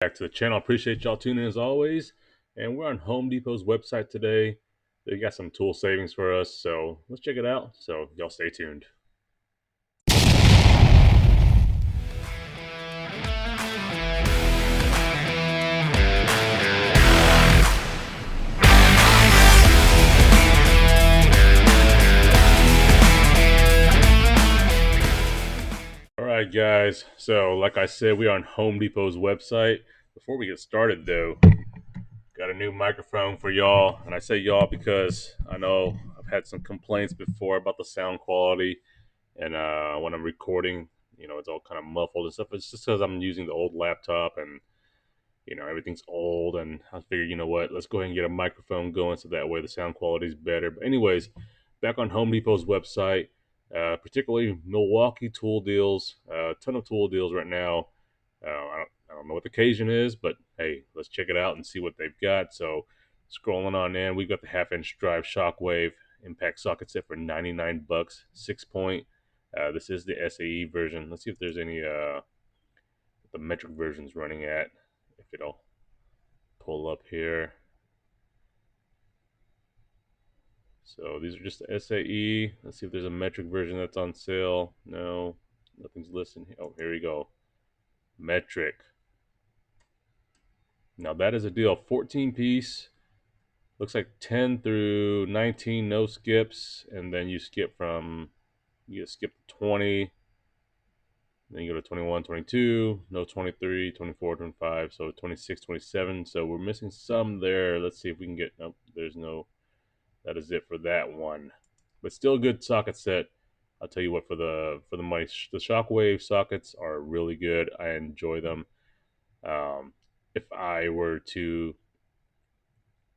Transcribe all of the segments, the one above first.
Back to the channel. Appreciate y'all tuning in as always. And we're on Home Depot's website today. They got some tool savings for us, so let's check it out. So y'all stay tuned. All right, guys. So like I said, we are on Home Depot's website. Before we get started, though, got a new microphone for y'all, and I say y'all because I know I've had some complaints before about the sound quality, and when I'm recording, it's all kind of muffled and stuff. It's just because I'm using the old laptop, and everything's old, and I figured, what, let's go ahead and get a microphone going so that way the sound quality is better. But anyways, back on Home Depot's website, particularly Milwaukee tool deals, a ton of tool deals right now. I don't know what the occasion is, but hey, let's check it out and see what they've got. So scrolling on in, we've got the half-inch drive shockwave impact socket set for 99 bucks, 6 point. This is the SAE version. Let's see if there's any the metric version's running at, if it'll pull up here. So these are just the SAE. Let's see if there's a metric version that's on sale. No, nothing's listed. Oh, here we go. Metric. Now that is a deal. 14 piece. Looks like 10 through 19, no skips. And then you skip you skip 20. Then you go to 21, 22, no 23, 24, 25. So 26, 27. So we're missing some there. Let's see if we can get, nope, there's no. That is it for that one. But still a good socket set. I'll tell you what, for the money, the Shockwave sockets are really good. I enjoy them. If I were to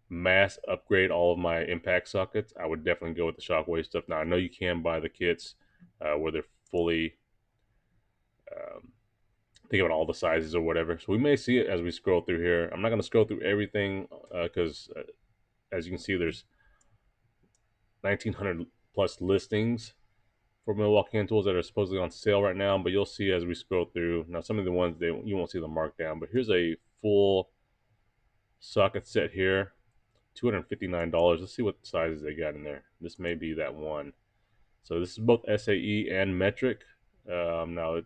mass upgrade all of my impact sockets, I would definitely go with the Shockwave stuff. Now I know you can buy the kits where they're fully think about all the sizes or whatever. So we may see it as we scroll through here. I'm not going to scroll through everything because as you can see, there's 1,900 plus listings for Milwaukee hand tools that are supposedly on sale right now. But you'll see as we scroll through. Now some of the ones you won't see the markdown, but here's a full socket set here, $259. Let's see what sizes they got in there. This may be that one. So this is both SAE and metric. Now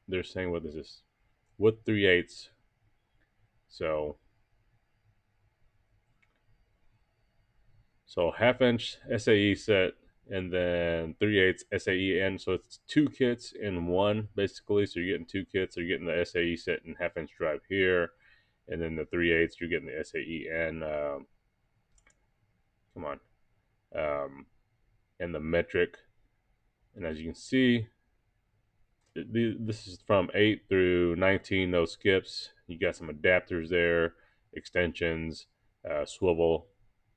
they're saying, what is this? Wood 3/8. So half inch SAE set, and then 3/8 SAE N. So it's two kits in one, basically. So you're getting two kits. So you're getting the SAE set and half inch drive here, and then the 3/8 you're getting the SAE N. Come on, and the metric. And as you can see, this is from 8 through 19, no skips. You got some adapters there, extensions, swivel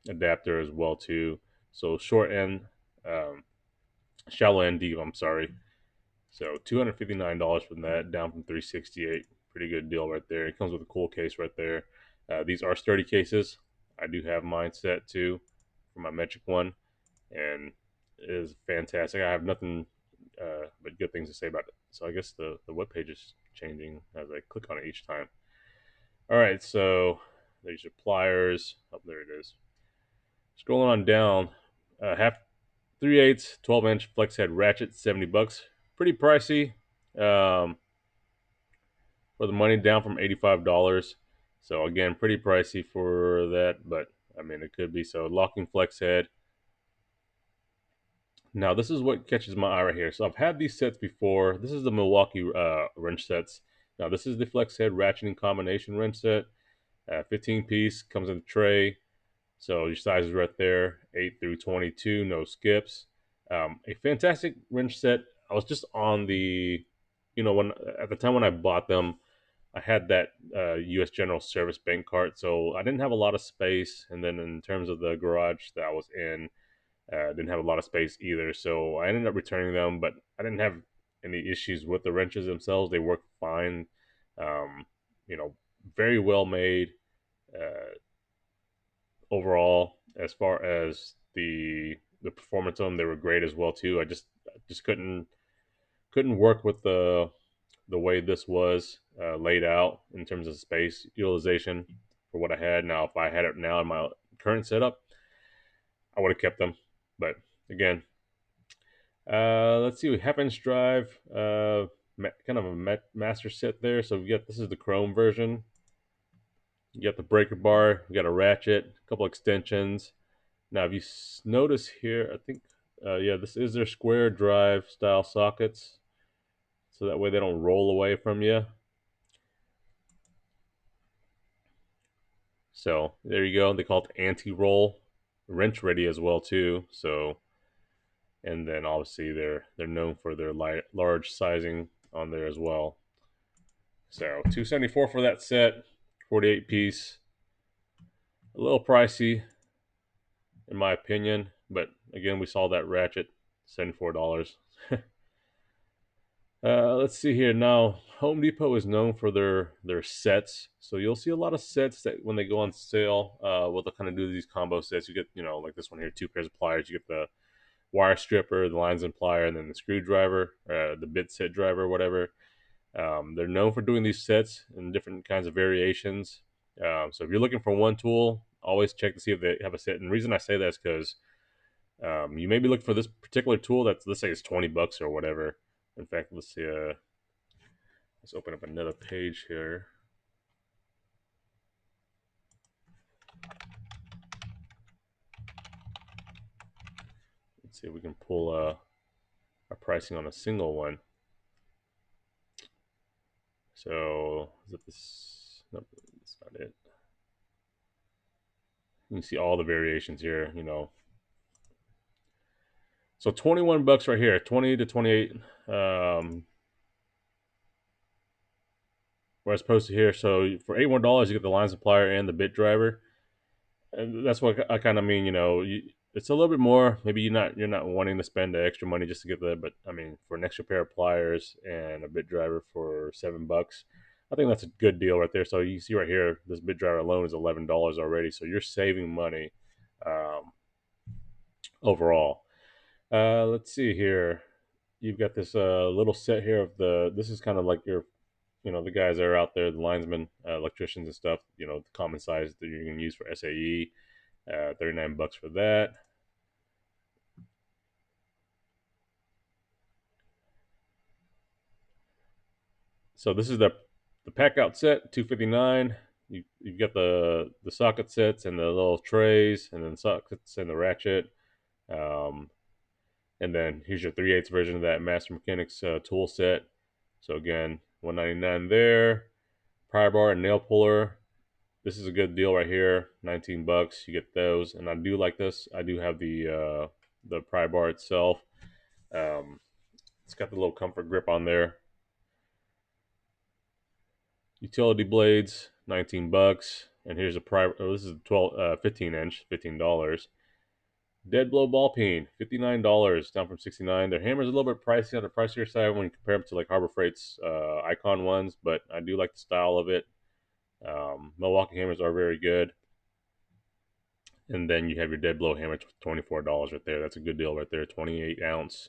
adapter as well too. So short end, um, shallow end deep. I'm sorry. So $259 from that, down from 368. Pretty good deal right there. It comes with a cool case right there. These are sturdy cases. I do have mine set too for my metric one, and it is fantastic. I have nothing but good things to say about it. So I guess the web page is changing as I click on it each time. All right, so there's your pliers. Oh, there it is. Scrolling on down, half 3/8, 12-inch flex head ratchet, 70 bucks. Pretty pricey for the money, down from $85. So again, pretty pricey for that, but I mean it could be. So locking flex head. Now this is what catches my eye right here. So I've had these sets before. This is the Milwaukee wrench sets. Now this is the flex head ratcheting combination wrench set. 15 piece, comes in a tray. So your size is right there, 8 through 22, no skips. A fantastic wrench set. I was just on the, when at the time when I bought them, I had that U.S. General Service bank cart, so I didn't have a lot of space. And then in terms of the garage that I was in, didn't have a lot of space either. So I ended up returning them, but I didn't have any issues with the wrenches themselves. They worked fine. Um, you know, very well made. Overall, as far as the performance of them, they were great as well too. I just couldn't work with the way this was laid out in terms of space utilization for what I had. Now, if I had it now in my current setup, I would have kept them. But again, let's see, half inch drive, kind of a master set there. So we got this is the chrome version. You got the breaker bar, you got a ratchet, a couple extensions. Now, if you notice here, I think, yeah, this is their square drive style sockets. So that way they don't roll away from you. So there you go. They call it anti-roll, wrench ready as well too. So, and then obviously they're known for their large sizing on there as well. So 274 for that set, 48 piece. A little pricey in my opinion, but again we saw that ratchet, $74. Let's see here now. Home Depot is known for their sets, so you'll see a lot of sets that when they go on sale, what they'll kind of do these combo sets. You get, like this one here, two pairs of pliers. You get the wire stripper, the lines and plier, and then the screwdriver, the bit set driver, whatever. They're known for doing these sets in different kinds of variations. So if you're looking for one tool, always check to see if they have a set. And the reason I say that is because you may be looking for this particular tool that's, let's say, it's $20 or whatever. In fact, let's see. Let's open up another page here. Let's see if we can pull our pricing on a single one. So is it this? Nope, that's not it. You can see all the variations here. So $21 right here, 20 to 28. Whereas opposed to here, so for $81 you get the line supplier and the bit driver. And that's what I kind of mean. It's a little bit more. Maybe you're not wanting to spend the extra money just to get that, but I mean, for an extra pair of pliers and a bit driver for $7, I think that's a good deal right there. So you see right here, this bit driver alone is $11 already. So you're saving money overall. Let's see here. You've got this little set here of this is kind of like your, the guys that are out there, the linesmen, electricians and stuff, the common size that you're going to use for SAE. $39 for that. So this is the pack out set, $259. You've got the socket sets and the little trays, and then sockets and the ratchet. Um, and then here's your 3/8 version of that Master Mechanics tool set. So again, $199 there. Pry bar and nail puller. This is a good deal right here, $19. You get those, and I do like this. I do have the pry bar itself. Um, it's got the little comfort grip on there. Utility blades, $19. And here's a this is 15 inch, $15. Dead blow ball peen, $59, down from $69. Their hammer's a little bit pricey on the pricier side when you compare them to like Harbor Freight's Icon ones, but I do like the style of it. Milwaukee hammers are very good. And then you have your dead blow hammer, $24 right there. That's a good deal right there, 28 ounce.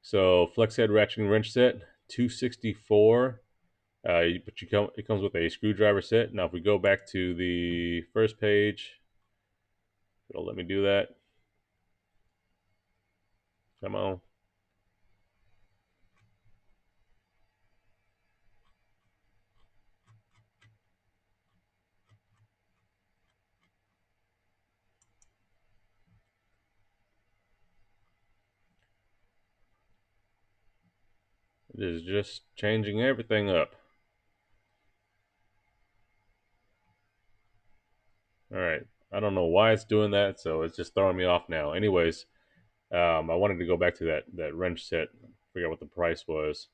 So flex head ratcheting wrench set, $264. But it comes with a screwdriver set. Now, if we go back to the first page, it'll let me do that. Come on. It is just changing everything up. All right. I don't know why it's doing that, so it's just throwing me off now. Anyways, I wanted to go back to that wrench set, figure out what the price was.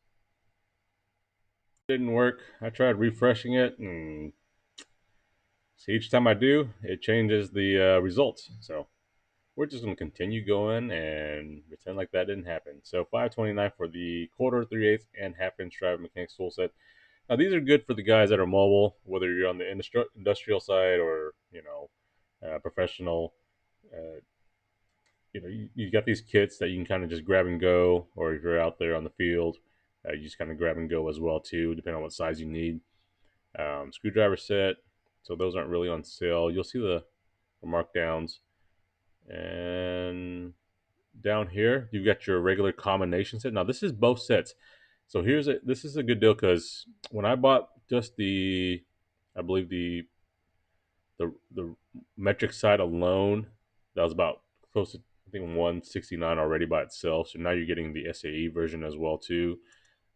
Didn't work. I tried refreshing it, and see, each time I do, it changes the results. So we're just going to continue going and pretend like that didn't happen. So $529 for the quarter, 3/8, and half-inch drive mechanics tool set. Now these are good for the guys that are mobile, whether you're on the industrial side or professional. Uh, you got these kits that you can kind of just grab and go, or if you're out there on the field, You just kind of grab and go as well too, depending on what size you need. Screwdriver set. So those aren't really on sale. You'll see the markdowns. And down here, you've got your regular combination set. Now this is both sets. So this is a good deal because when I bought just I believe the metric side alone, that was about close to I think 169 already by itself. So now you're getting the SAE version as well too.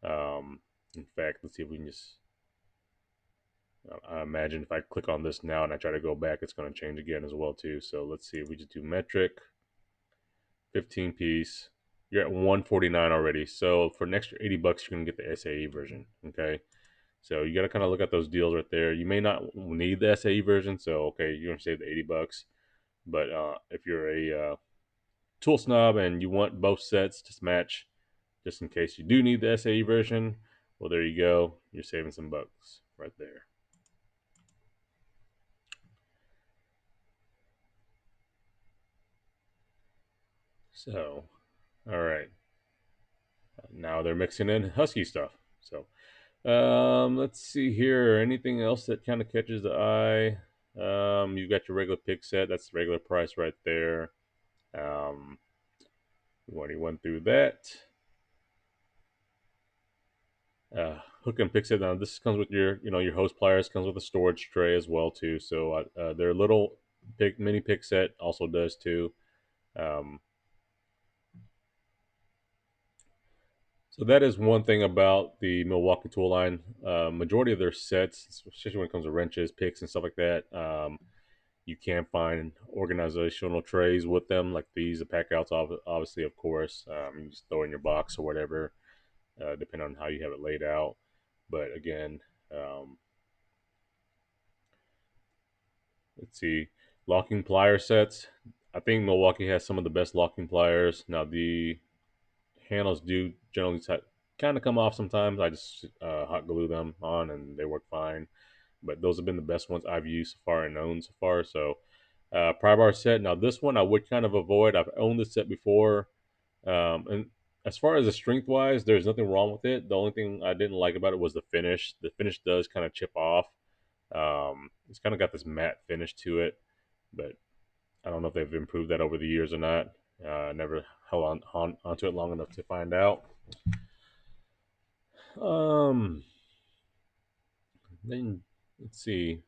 In fact, let's see if we can just. I imagine if I click on this now and I try to go back, it's going to change again as well too. So let's see if we just do metric 15 piece. You're at 149 already. So for an extra 80 bucks, you're going to get the SAE version. Okay. So you got to kind of look at those deals right there. You may not need the SAE version. So, okay, you're going to save the 80 bucks. But if you're a tool snob and you want both sets to match, just in case you do need the SAE version, well, there you go. You're saving some bucks right there. So, all right. Now they're mixing in Husky stuff. So, let's see here. Anything else that kind of catches the eye? You got your regular pick set. That's the regular price right there. Um, we already went through that. Hook and pick set. Now this comes with your hose pliers. Comes with a storage tray as well too. So their little mini pick set also does too. Um, So that is one thing about the Milwaukee tool line. Majority of their sets, especially when it comes to wrenches, picks, and stuff like that, you can find organizational trays with them, like these, the pack outs, obviously, of course. You just throw in your box or whatever, depending on how you have it laid out. But again, um, let's see, locking plier sets. I think Milwaukee has some of the best locking pliers. Now the handles do generally kind of come off sometimes. I just hot glue them on and they work fine. But those have been the best ones I've used so far and owned so far. So pry bar set. Now this one I would kind of avoid. I've owned this set before, and as far as the strength wise, there's nothing wrong with it. The only thing I didn't like about it was the finish. The finish does kind of chip off. It's kind of got this matte finish to it, but I don't know if they've improved that over the years or not. Never held onto it long enough to find out. Um, then let's see.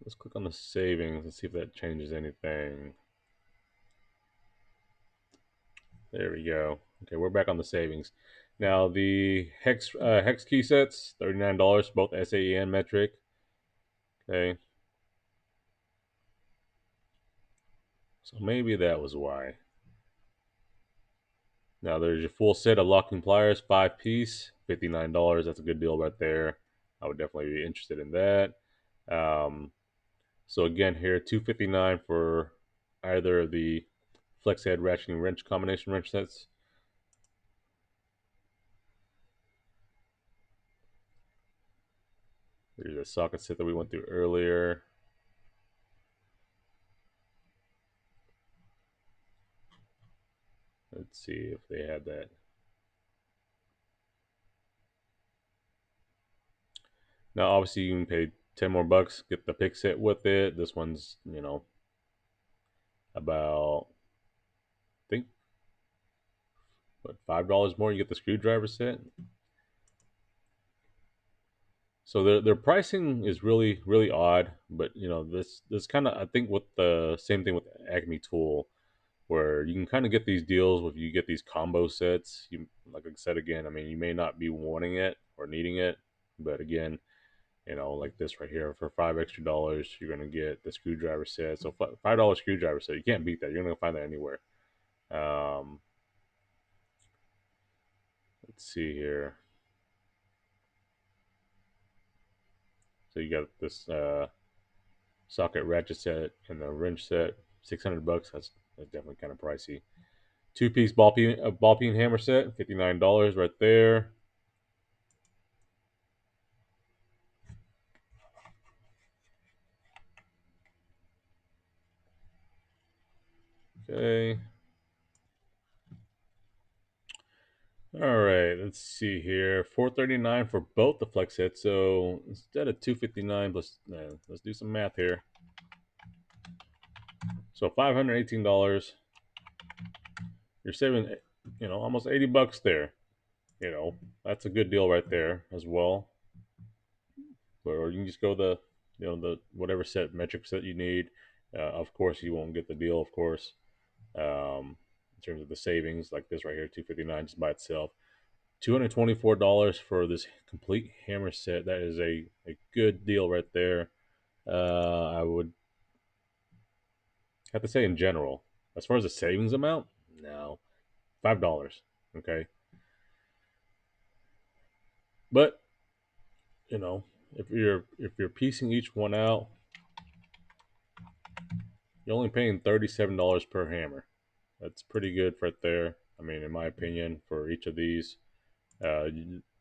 Let's click on the savings and see if that changes anything. There we go. Okay, we're back on the savings. Now the hex key sets, $39, both SAE and metric. Okay, so maybe that was why. Now there's your full set of locking pliers, 5 piece, $59. That's a good deal right there. I would definitely be interested in that. Um, so again, here 259 for either of the flex head ratcheting wrench combination wrench sets. There's a socket set that we went through earlier. Let's see if they had that. Now, obviously, you can pay 10 more bucks, get the pick set with it. This one's, about, I think, what, $5 more. You get the screwdriver set. So their pricing is really really odd, but this kind of I think with the same thing with Acme Tool, where you can kind of get these deals if you get these combo sets. You like I said again, I mean you may not be wanting it or needing it, but again, like this right here for $5 extra, you're gonna get the screwdriver set. So $5 screwdriver set, you can't beat that. You're gonna find that anywhere. Um, let's see here. So you got this socket ratchet set and the wrench set, 600 bucks. That's definitely kind of pricey. 2 piece ball peen hammer set, $59 right there. Okay. All right, let's see here. 439 for both the flex hits. So instead of 259 plus, let's do some math here. So $518. You're saving, almost 80 bucks there. That's a good deal right there as well. Or you can just go the whatever set metric set you need. Of course, you won't get the deal, of course, in terms of the savings like this right here, 259 just by itself. $224 for this complete hammer set. That is a good deal right there. I would have to say in general, as far as the savings amount, no, $5. Okay, but you know, if you're piecing each one out, you're only paying $37 per hammer. That's pretty good right there. I mean, in my opinion, for each of these,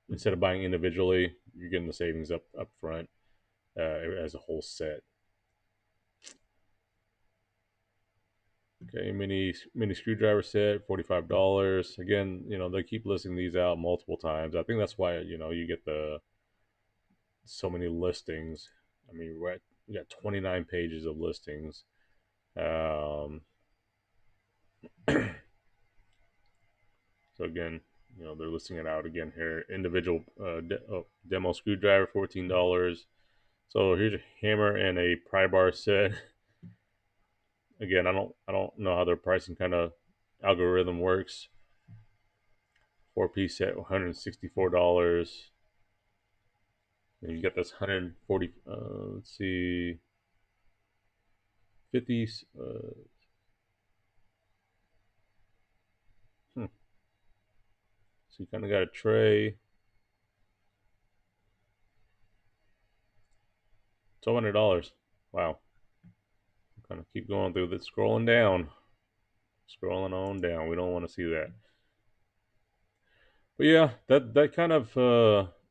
instead of buying individually, you're getting the savings up front as a whole set. Okay, mini screwdriver set, $45. Again, they keep listing these out multiple times. I think that's why you get the so many listings. I mean, we got 29 pages of listings. Um, so again, they're listing it out again here. Individual demo screwdriver, $14. So here's a hammer and a pry bar set. Again, I don't know how their pricing kind of algorithm works. 4-piece set, $164. And you got this 140. Let's see, 50. Hmm, so you kind of got a tray. $1,200. Wow. Kind of keep going through this, scrolling down, scrolling on down. We don't want to see that. But yeah, that kind of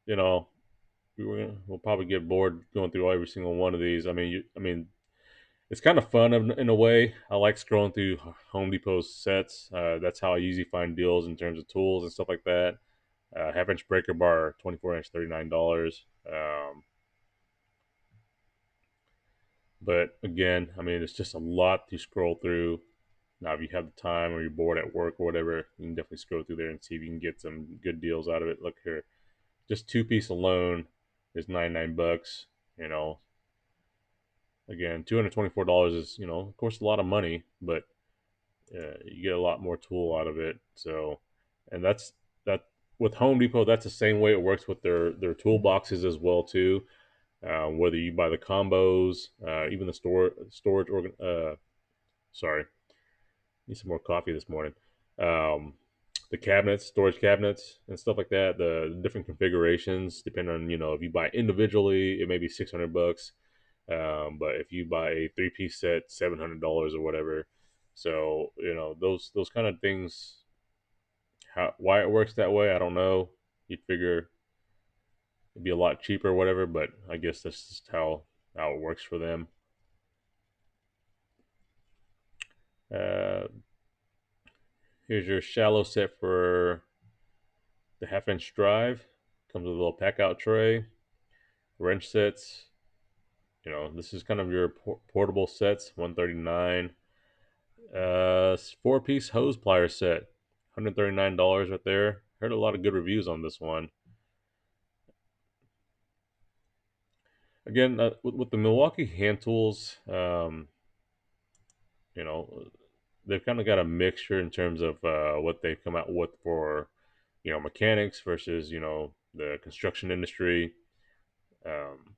you know we'll probably get bored going through every single one of these. I mean, it's kind of fun in a way. I like scrolling through Home Depot's sets. That's how I usually find deals in terms of tools and stuff like that. Half-inch breaker bar, 24-inch, $39. But again, I mean, it's just a lot to scroll through. Now, if you have the time or you're bored at work or whatever, you can definitely scroll through there and see if you can get some good deals out of it. Look here, just two-piece alone is 99 bucks. You know, again, $224 is of course a lot of money, but you get a lot more tool out of it. So, and that's that with Home Depot. That's the same way it works with their toolboxes as well too. Whether you buy the combos, even the storage organ. Sorry, need some more coffee this morning. Um, the cabinets, storage cabinets, and stuff like that. The different configurations, depending on if you buy individually, it may be 600 bucks. But if you buy a three-piece set, $700 or whatever. So those kind of things. Why it works that way, I don't know. You'd figure it'd be a lot cheaper or whatever, but I guess that's just how it works for them. Uh, Here's your shallow set for the half-inch drive. Comes with a little pack-out tray, wrench sets. This is kind of your portable sets. 139. 4-piece hose plier set. $139 right there. Heard a lot of good reviews on this one. Again, with the Milwaukee hand tools, you know, they've kind of got a mixture in terms of what they've come out with for, mechanics versus, the construction industry. Um,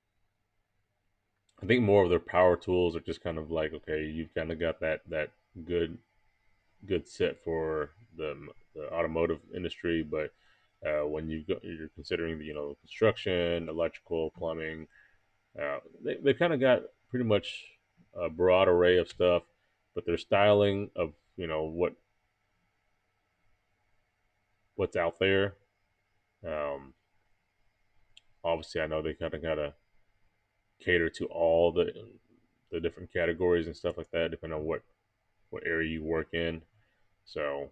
I think more of their power tools are just kind of like, okay, you've kind of got that good good set for the automotive industry, but when you're considering the construction, electrical, plumbing, they've kind of got pretty much a broad array of stuff, but their styling of what's out there. Um, Obviously, I know they kind of gotta cater to all the different categories and stuff like that, depending on what what area you work in. So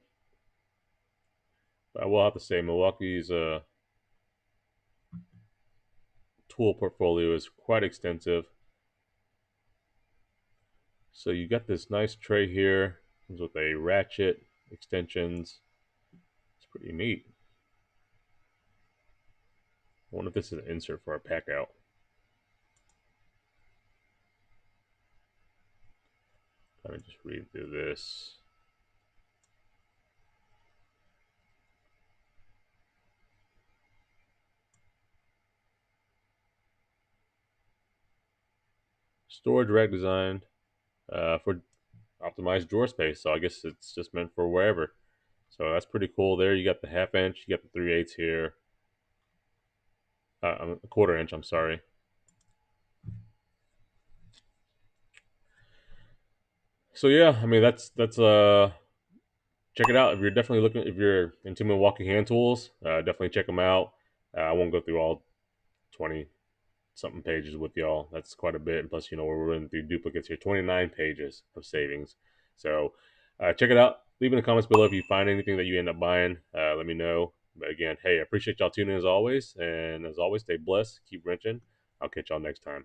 I will have to say Milwaukee's tool portfolio is quite extensive. So you got this nice tray here. Comes with a ratchet, extensions. It's pretty neat. I wonder if this is an insert for our pack out. Kind of just read through this. Storage rack designed for optimized drawer space. So I guess it's just meant for wherever. So that's pretty cool. There you got the half inch, you got the 3/8 here, a quarter inch. I'm sorry. So yeah, I mean that's check it out if you're definitely looking if you're into Milwaukee hand tools. Definitely check them out. I won't go through all 20 something pages with y'all. That's quite a bit. And plus, we're running through duplicates here. 29 pages of savings. So check it out. Leave in the comments below if you find anything that you end up buying. Let me know. But again, hey, I appreciate y'all tuning in as always. And as always, stay blessed. Keep wrenching. I'll catch y'all next time.